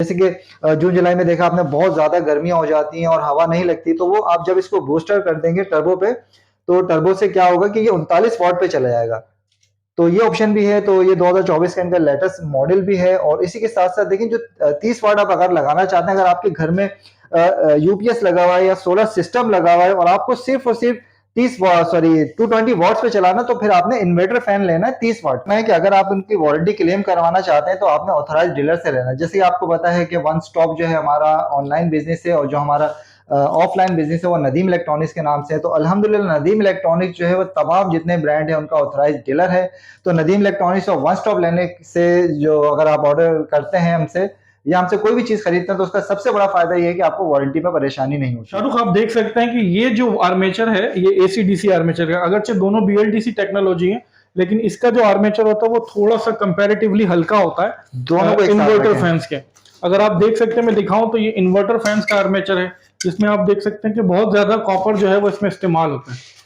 जैसे कि जून जुलाई में देखा आपने बहुत ज्यादा गर्मियां हो जाती हैं और हवा नहीं लगती, तो वो आप जब इसको बूस्टर कर देंगे टर्बो पे, तो टर्बो से क्या होगा कि ये 39 वॉट पे चला जाएगा। तो ये ऑप्शन भी है। तो ये 2024 के अंदर लेटेस्ट मॉडल भी है। और इसी के साथ साथ देखिए जो 30 वाट आप अगर लगाना चाहते हैं, अगर आपके घर में यूपीएस लगा हुआ है या सोलर सिस्टम लगा हुआ है और आपको सिर्फ और सिर्फ 220 वॉट्स पे चलाना, तो फिर आपने इन्वर्टर फैन लेना है 30 वाट में। कि अगर आप उनकी वारंटी क्लेम करवाना चाहते हैं तो आपने ऑथराइज डीलर से लेना है। जैसे आपको पता है कि वन स्टॉप जो है हमारा ऑनलाइन बिजनेस है, और जो हमारा ऑफलाइन बिजनेस है वो नदीम इलेक्ट्रॉनिक्स के नाम से है। तो अल्हम्दुलिल्लाह नदीम इलेक्ट्रॉनिक्स जो है वो तमाम जितने ब्रांड है उनका ऑथराइज डीलर है। तो नदीम इलेक्ट्रॉनिक्स और वन स्टॉप लेने से जो अगर आप ऑर्डर करते हैं हमसे या हमसे कोई भी चीज खरीदते हैं, तो उसका सबसे बड़ा फायदा ये है कि आपको वारंटी में परेशानी नहीं होती। शाहरुख, आप देख सकते हैं कि ये जो आर्मेचर है ये एसी डीसी आर्मेचर है। अगरचे दोनों बीएलडीसी टेक्नोलॉजी है, लेकिन इसका जो आर्मेचर होता है वो थोड़ा सा कंपैरेटिवली हल्का होता है दोनों को एक साथ इन्वर्टर रखें। फैंस के। अगर आप देख सकते हैं, मैं दिखाऊं तो ये इन्वर्टर फैंस का आर्मेचर है, जिसमें आप देख सकते हैं कि बहुत ज्यादा कॉपर जो है वो इसमें इस्तेमाल होता है।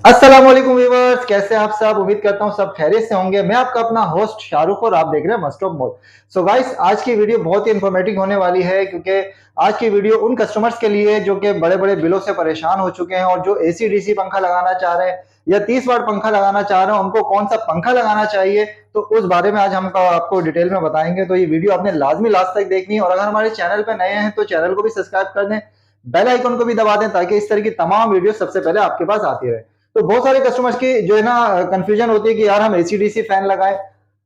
अस्सलाम वालेकुम व्यूअर्स, कैसे हैं आप सब? उम्मीद करता हूं सब खैरियत से होंगे। मैं आपका अपना होस्ट शाहरुख और आप देख रहे हैं must of mode. So guys, आज की वीडियो बहुत ही इंफॉर्मेटिव होने वाली है, क्योंकि आज की वीडियो उन कस्टमर्स के लिए जो कि बड़े बड़े बिलों से परेशान हो चुके हैं और जो एसी डीसी पंखा लगाना चाह रहे हैं या 30 वाट पंखा लगाना चाह रहे हैं, उनको कौन सा पंखा लगाना चाहिए, तो उस बारे में आज हम आपको डिटेल में बताएंगे। तो ये वीडियो आपने लाजमी लास्ट तक देखनी है, और अगर हमारे चैनल पर नए हैं तो चैनल को भी सब्सक्राइब कर दें, बेल आइकन को भी दबा दें, ताकि इस तरह की तमाम वीडियो सबसे पहले आपके पास आती रहे। तो बहुत सारे कस्टमर्स की जो है ना कंफ्यूजन होती है कि यार हम एसी डीसी फैन लगाएं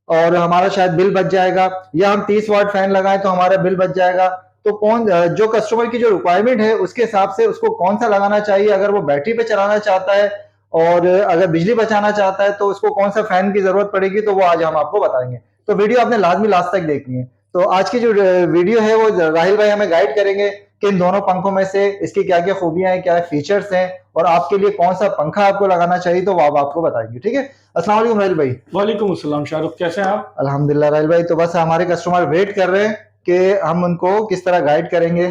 और हमारा शायद बिल बच जाएगा, या हम 30 वाट फैन लगाएं तो हमारा बिल बच जाएगा। तो कौन जो कस्टमर की जो रिक्वायरमेंट है उसके हिसाब से उसको कौन सा लगाना चाहिए। अगर वो बैटरी पे चलाना चाहता है और अगर बिजली बचाना चाहता है तो उसको कौन सा फैन की जरूरत पड़ेगी, तो वो आज हम आपको बताएंगे। तो वीडियो आपने लाजमी लास्ट तक देखनी है। तो आज की जो वीडियो है वो राहिल भाई हमें गाइड करेंगे कि इन दोनों पंखों में से इसकी क्या क्या खूबियां हैं, क्या फीचर्स हैं, और आपके लिए कौन सा पंखा आपको लगाना चाहिए, तो वो आप आपको बताएंगे। ठीक है। अस्सलाम वालेकुम राहिल भाई। वालेकुम अस्सलाम शाहरुख, कैसे हैं आप? अल्हम्दुलिल्लाह राहिल भाई। तो बस हमारे कस्टमर वेट कर रहे हैं कि हम उनको किस तरह गाइड करेंगे।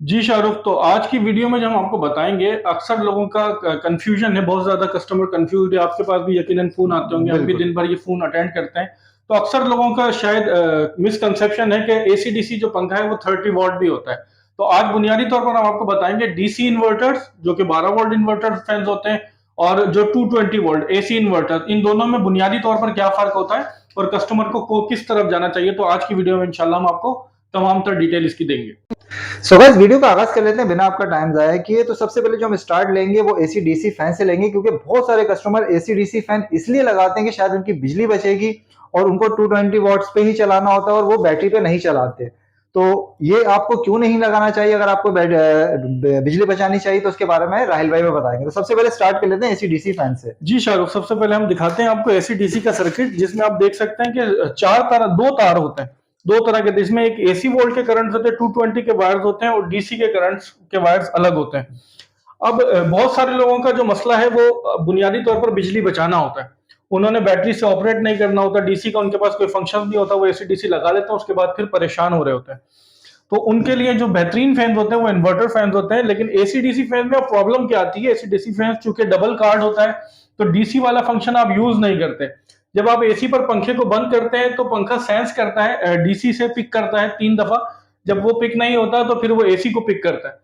जी शाहरुख, तो आज की वीडियो में जो हम आपको बताएंगे, अक्सर लोगों का कंफ्यूजन है, बहुत ज्यादा कस्टमर कंफ्यूज है। आपके पास भी यकीनन फोन आते होंगे, हम भी दिन भर ये फोन अटेंड करते हैं। तो अक्सर लोगों का शायद मिसकंसेप्शन है कि एसी डीसी जो पंखा है वो 30 वॉट भी होता है। तो आज बुनियादी तौर पर हम आपको बताएंगे डीसी इन्वर्टर्स जो कि 12 वोल्ट इन्वर्टर फैंस होते हैं, और जो 220 वोल्ट एसी इन्वर्टर, इन दोनों में बुनियादी तौर पर क्या फर्क होता है और कस्टमर को किस तरफ जाना चाहिए। तो आज की वीडियो में इंशाल्लाह हम आपको तमाम तर डिटेल इसकी देंगे। सो गाइस, वीडियो का आगाज कर लेते हैं बिना आपका टाइम जाया किए। तो सबसे पहले जो हम स्टार्ट लेंगे वो एसी डीसी फैन से लेंगे, क्योंकि बहुत सारे कस्टमर एसी डीसी फैन इसलिए लगाते हैं कि शायद उनकी बिजली बचेगी और उनको 220 वॉट्स पे ही चलाना होता है और वो बैटरी पे नहीं चलाते। तो ये आपको क्यों नहीं लगाना चाहिए, अगर आपको बिजली बचानी चाहिए, तो उसके बारे में राहिल भाई में बताएंगे। तो सबसे पहले स्टार्ट कर लेते हैं एसी डीसी फैन से। जी शाहरुख, सबसे पहले हम दिखाते हैं आपको एसी डीसी का सर्किट, जिसमें आप देख सकते हैं कि दो तार होते हैं, दो तरह के, जिसमें एक एसी वोल्ट के करंट होते हैं, 220 के वायर्स होते हैं, और डीसी के करंट्स के वायर्स अलग होते हैं। अब बहुत सारे लोगों का जो मसला है वो बुनियादी तौर पर बिजली बचाना होता है। उन्होंने बैटरी से ऑपरेट नहीं करना होता, डीसी का उनके पास कोई फंक्शन नहीं होता, वो एसी डीसी लगा लेते हैं, उसके बाद फिर परेशान हो रहे होते हैं। तो उनके लिए जो बेहतरीन फैन होते हैं वो इन्वर्टर फैन होते हैं। लेकिन एसी डीसी फैन में प्रॉब्लम क्या आती है, एसी डीसी फैन चूंकि डबल कार्ड होता है, तो डीसी वाला फंक्शन आप यूज नहीं करते। जब आप एसी पर पंखे को बंद करते हैं तो पंखा सेंस करता है, डीसी से पिक करता है 3 दफा। जब वो पिक नहीं होता तो फिर वो एसी को पिक करता है,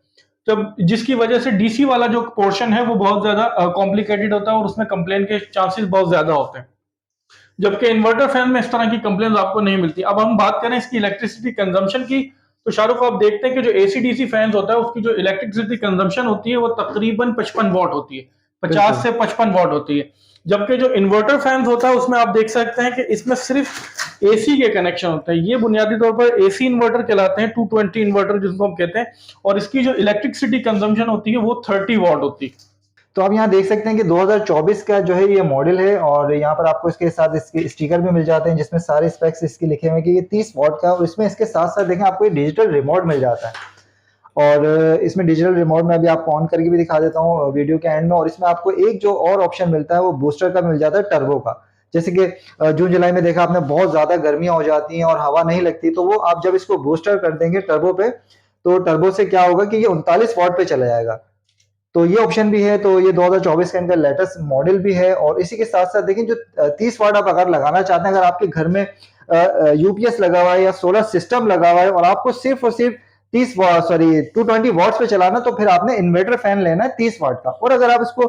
जब जिसकी वजह से डीसी वाला जो पोर्शन है वो बहुत ज्यादा कॉम्प्लिकेटेड होता है और उसमें कंप्लेन के चांसेस बहुत ज्यादा होते हैं। जबकि इन्वर्टर फैन में इस तरह की कंप्लेन आपको नहीं मिलती। अब हम बात करें इसकी इलेक्ट्रिसिटी कंजम्पशन की, तो शाहरुख आप देखते हैं कि जो एसी डीसी फैंस होता है उसकी जो इलेक्ट्रिसिटी कंजम्पशन होती है वो तकरीबन 55 वॉट होती है, 50 से 55 वॉट होती है। जबकि जो इन्वर्टर फैंस होता है उसमें आप देख सकते हैं कि इसमें सिर्फ एसी के कनेक्शन होते हैं। ये बुनियादी तौर पर एसी इन्वर्टर कहलाते हैं, 220 इन्वर्टर जिसको हम कहते हैं, और इसकी जो इलेक्ट्रिसिटी कंजम्पशन होती है वो 30 वॉट होती है। तो आप यहाँ देख सकते हैं कि 2024 का जो है ये मॉडल है, और यहाँ पर आपको इसके साथ इसके स्टिकर भी मिल जाते हैं जिसमें सारे स्पेक्स इसके लिखे हुए हैं कि ये 30 वॉट का, और इसमें इसके साथ साथ देखें आपको ये डिजिटल रिमोट मिल जाता है। और इसमें डिजिटल रिमोट में अभी आपको ऑन करके भी दिखा देता हूँ वीडियो के एंड में। और इसमें आपको एक जो और ऑप्शन मिलता है वो बूस्टर का मिल जाता है, टर्बो का। जैसे कि जून जुलाई में देखा आपने बहुत ज्यादा गर्मियां हो जाती हैं और हवा नहीं लगती, तो वो आप जब इसको बूस्टर कर देंगे टर्बो पे, तो टर्बो से क्या होगा कि ये 39 वॉट पे चला जाएगा। तो ये ऑप्शन भी है। तो ये 2024 का इनका लेटेस्ट मॉडल भी है। और इसी के साथ साथ देखिए जो 30 वाट आप अगर लगाना चाहते हैं, अगर आपके घर में यूपीएस लगा हुआ है या सोलर सिस्टम लगा हुआ है और आपको सिर्फ और सिर्फ 220 वॉट्स पे चलाना, तो फिर आपने इन्वर्टर फैन लेना है 30 वाट का। और अगर आप इसको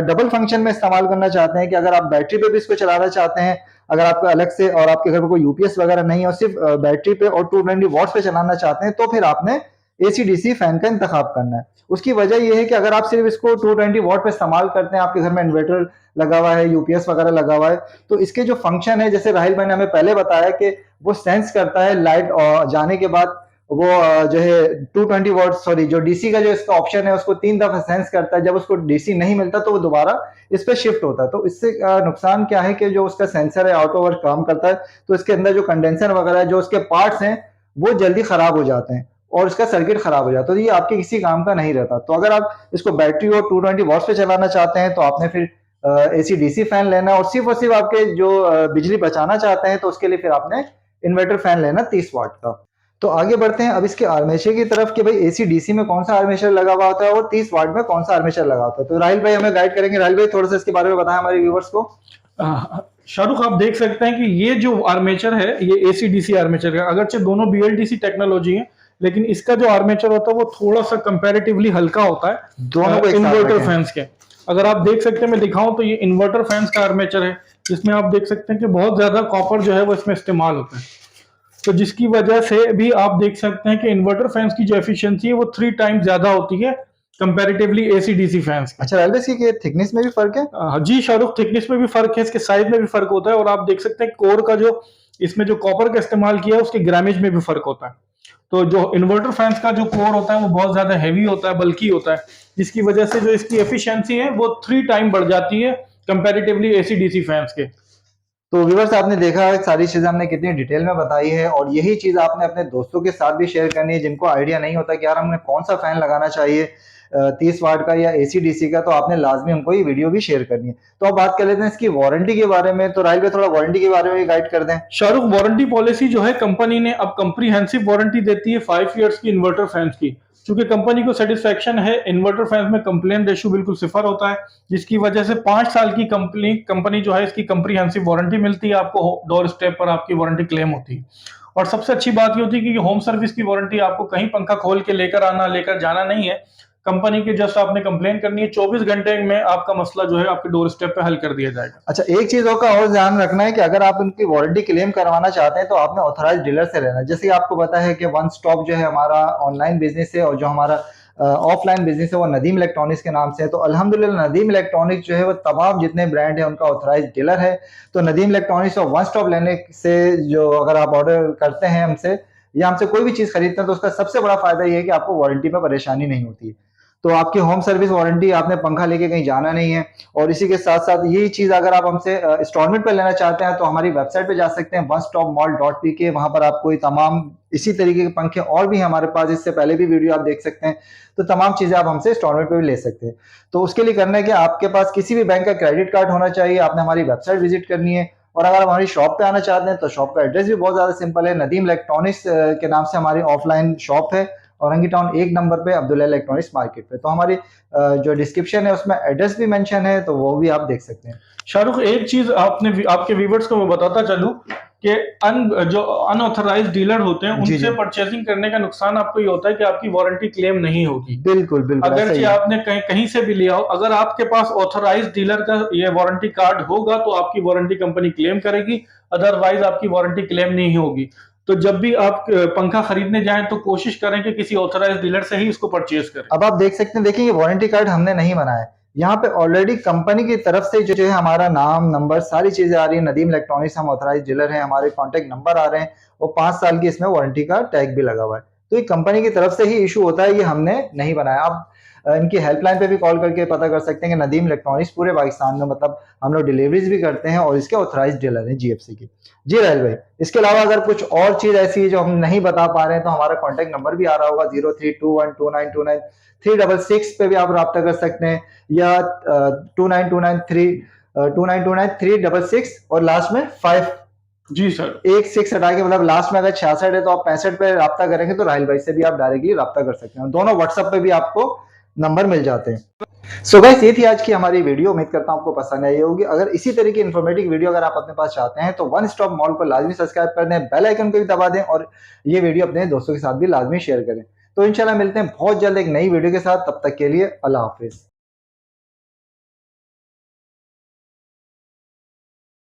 डबल फंक्शन में इस्तेमाल करना चाहते हैं कि अगर आप बैटरी पे भी इसको चलाना चाहते हैं, अगर आपका अलग से और आपके घर में कोई यूपीएस वगैरह नहीं है और सिर्फ बैटरी पे और 220 वॉट्स पे चलाना चाहते हैं, तो फिर आपने एसी डीसी फैन का इंतखाब करना है। उसकी वजह यह है कि अगर आप सिर्फ इसको 220 वॉट पे इस्तेमाल करते हैं, आपके घर में इन्वर्टर लगा हुआ है, यूपीएस वगैरह लगा हुआ है, तो इसके जो फंक्शन है, जैसे राहिल भाई ने हमें पहले बताया कि वो सेंस करता है लाइट जाने के बाद, वो जो है 220 वॉट जो डीसी का जो इसका ऑप्शन है उसको 3 दफा सेंस करता है। जब उसको डीसी नहीं मिलता तो वो दोबारा इस पे शिफ्ट होता है। तो इससे नुकसान क्या है कि जो उसका सेंसर है ऑटो वर्क काम करता है, तो इसके अंदर जो कंडेंसर वगैरह जो उसके पार्ट्स हैं वो जल्दी खराब हो जाते हैं और इसका सर्किट खराब हो जाता है। तो ये आपके किसी काम का नहीं रहता। तो अगर आप इसको बैटरी और 220 वॉट्स पे चलाना चाहते हैं, तो आपने फिर एसी डीसी फैन लेना, और सिर्फ आपके जो बिजली बचाना चाहते हैं तो उसके लिए फिर आपने इन्वर्टर फैन लेना 30 वाट का। तो आगे बढ़ते हैं अब इसके आर्मेचर की तरफ कि भाई एसी डीसी में कौन सा आर्मेचर लगा हुआ होता है और 30 वाट में कौन सा आर्मेचर लगा होता है। तो राहिल भाई हमें गाइड करेंगे। राहिल भाई थोड़ा सा इसके बारे में बताएं हमारे व्यूवर्स को। शाहरुख, आप देख सकते हैं कि ये जो आर्मेचर है ये एसी डीसी आर्मेचर है। अगरचे दोनों बीएलडीसी टेक्नोलॉजी है, लेकिन इसका जो आर्मेचर होता है वो थोड़ा सा कंपैरेटिवली हल्का होता है दोनों को इन्वर्टर फैंस के। अगर आप देख सकते हैं, मैं दिखाऊं तो ये इन्वर्टर फैंस का आर्मेचर है, जिसमें आप देख सकते हैं कि बहुत ज्यादा कॉपर जो है वो इसमें इस्तेमाल होता है। तो जिसकी वजह से भी आप देख सकते हैं कि इन्वर्टर फैंस की जो एफिशिएंसी है वो 3 टाइम ज्यादा होती है कंपैरेटिवली एसी डीसी फैंस की। अच्छा, रेलवे की थिकनेस में भी फर्क है? जी शाहरुख, थिकनेस में भी फर्क है, इसके साइज में भी फर्क होता है, और आप देख सकते हैं कोर का जो इसमें जो कॉपर का इस्तेमाल किया है उसके ग्रामेज में भी फर्क होता है। तो जो इन्वर्टर फैंस का जो कोर होता है वो बहुत ज्यादा हैवी होता है, बल्कि होता है, जिसकी वजह से जो इसकी एफिशिएंसी है वो 3 टाइम बढ़ जाती है कंपैरेटिवली एसी डीसी फैंस के। तो व्यूअर्स, आपने देखा है सारी चीजें हमने कितनी डिटेल में बताई है, और यही चीज आपने अपने दोस्तों के साथ भी शेयर करनी है जिनको आइडिया नहीं होता कि यार हमने कौन सा फैन लगाना चाहिए, 30 वाट का या एसी डीसी का। तो आपने लाजमी हमको ये वीडियो भी शेयर करनी है। तो अब बात कर लेते हैं इसकी वारंटी के बारे में। तो राहिल भाई थोड़ा वारंटी के बारे में गाइड कर दें। शाहरुख, वारंटी पॉलिसी जो है कंपनी ने अब कंप्रीहेंसिव वारंटी देती है 5 इयर्स की इन्वर्टर फैंस की। क्योंकि कंपनी को सेटिस्फेक्शन है इन्वर्टर फैंस में कंप्लेन रेशियो बिल्कुल 0 होता है, जिसकी वजह से 5 साल की कंपनी जो है इसकी कंप्रीहेंसिव वारंटी मिलती है, आपको डोर स्टेप पर आपकी वारंटी क्लेम होती है। और सबसे अच्छी बात ये होती है कि होम सर्विस की वारंटी, आपको कहीं पंखा खोल के लेकर जाना नहीं है। कंपनी के जस्ट आपने कंप्लेन करनी है, 24 घंटे में आपका मसला जो है आपके डोर स्टेप पे हल कर दिया जाएगा। अच्छा, एक चीज का और ध्यान रखना है कि अगर आप उनकी वारंटी क्लेम करवाना चाहते हैं तो आपने ऑथराइज डीलर से लेना है। जैसे आपको पता है कि वन स्टॉप जो है हमारा ऑनलाइन बिजनेस है, और जो हमारा ऑफलाइन बिजनेस है वो नदीम इलेक्ट्रॉनिक्स के नाम से है। तो अल्हम्दुलिल्लाह नदीम इलेक्ट्रॉनिक्स जो है वो तमाम जितने ब्रांड है उनका ऑथराइज डीलर है। तो नदीम इलेक्ट्रॉनिक्स और वन स्टॉप लेने से जो अगर आप ऑर्डर करते हैं हमसे या हमसे कोई भी चीज खरीदते हैं, तो उसका सबसे बड़ा फायदा ये है कि आपको वारंटी में परेशानी नहीं होती। तो आपकी होम सर्विस वारंटी, आपने पंखा लेके कहीं जाना नहीं है। और इसी के साथ साथ यही चीज अगर आप हमसे इंस्टॉलमेंट पे लेना चाहते हैं तो हमारी वेबसाइट पे जा सकते हैं onestopmall.pk। वहां पर आपको तमाम इसी तरीके के पंखे और भी हमारे पास, इससे पहले भी वीडियो आप देख सकते हैं। तो तमाम चीजें आप हमसे इंस्टॉलमेंट पे भी ले सकते हैं। तो उसके लिए करना है कि आपके पास किसी भी बैंक का क्रेडिट कार्ड होना चाहिए, आपने हमारी वेबसाइट विजिट करनी है। और अगर आप हमारी शॉप पे आना चाहते हैं तो शॉप का एड्रेस भी बहुत ज्यादा सिंपल है। नदीम इलेक्ट्रॉनिक्स के नाम से हमारी ऑफलाइन शॉप है, औरंगी टाउन 1 नंबर पे अब्दुल्ला इलेक्ट्रॉनिक्स मार्केट पे। तो हमारी जो डिस्क्रिप्शन है उसमें एड्रेस भी मेंशन है, तो वो भी आप देख सकते हैं। शाहरुख, एक चीज आपके व्यूवर्स को मैं बताता चलूं कि जो अनऑथराइज्ड डीलर होते हैं उनसे परचेसिंग करने का नुकसान आपको ये होता है कि आपकी वारंटी क्लेम नहीं होगी। बिल्कुल बिल्कुल, अगर आपने कहीं से भी लिया हो, अगर आपके पास ऑथराइज्ड डीलर का ये वारंटी कार्ड होगा तो आपकी वारंटी कंपनी क्लेम करेगी, अदरवाइज आपकी वारंटी क्लेम नहीं होगी। तो जब भी आप पंखा खरीदने जाएं तो कोशिश करें कि किसी ऑथराइज्ड डीलर से ही इसको परचेज करें। अब आप देख सकते हैं, देखिए ये वारंटी कार्ड हमने नहीं बनाया, यहाँ पे ऑलरेडी कंपनी की तरफ से जो है हमारा नाम, नंबर, सारी चीजें आ रही है। नदीम इलेक्ट्रॉनिक्स हम ऑथराइज डीलर हैं, हमारे कॉन्टेक्ट नंबर आ रहे हैं, और 5 साल की इसमें वारंटी का टैग भी लगा हुआ है। तो ये कंपनी की तरफ से ही इशू होता है, ये हमने नहीं बनाया। आप इनकी हेल्पलाइन पे भी कॉल करके पता कर सकते हैं कि नदीम इलेक्ट्रॉनिक्स पूरे पाकिस्तान में, मतलब हम लोग डिलीवरीज भी करते हैं और इसके ऑथराइज डीलर हैं जीएफसी की। जी राहिल भाई, इसके अलावा अगर कुछ और चीज ऐसी है जो हम नहीं बता पा रहे हैं तो हमारा कॉन्टेक्ट नंबर भी आ रहा होगा 03212929 पे भी आप रब्ता कर सकते हैं, या 2929 और लास्ट में 5। जी सर, एक 6 हटा के, मतलब लास्ट में अगर 66 है तो आप 65 पे रब्ता करेंगे तो राहिल भाई से भी आप डायरेक्टली रब्ता कर सकते हैं। दोनों व्हाट्सएप पे भी आपको नंबर मिल जाते हैं। सो गाइस, ये थी आज की हमारी वीडियो। उम्मीद करता हूँ आपको पसंद आई होगी। अगर इसी तरह की इन्फॉर्मेटिव वीडियो अगर आप अपने पास चाहते हैं तो वन स्टॉप मॉल को लाजमी सब्सक्राइब कर दें, बेल आइकन को भी दबा दें और ये वीडियो अपने दोस्तों के साथ भी लाजमी शेयर करें। तो इंशाल्लाह मिलते हैं बहुत जल्द एक नई वीडियो के साथ। तब तक के लिए अल्लाह हाफिज।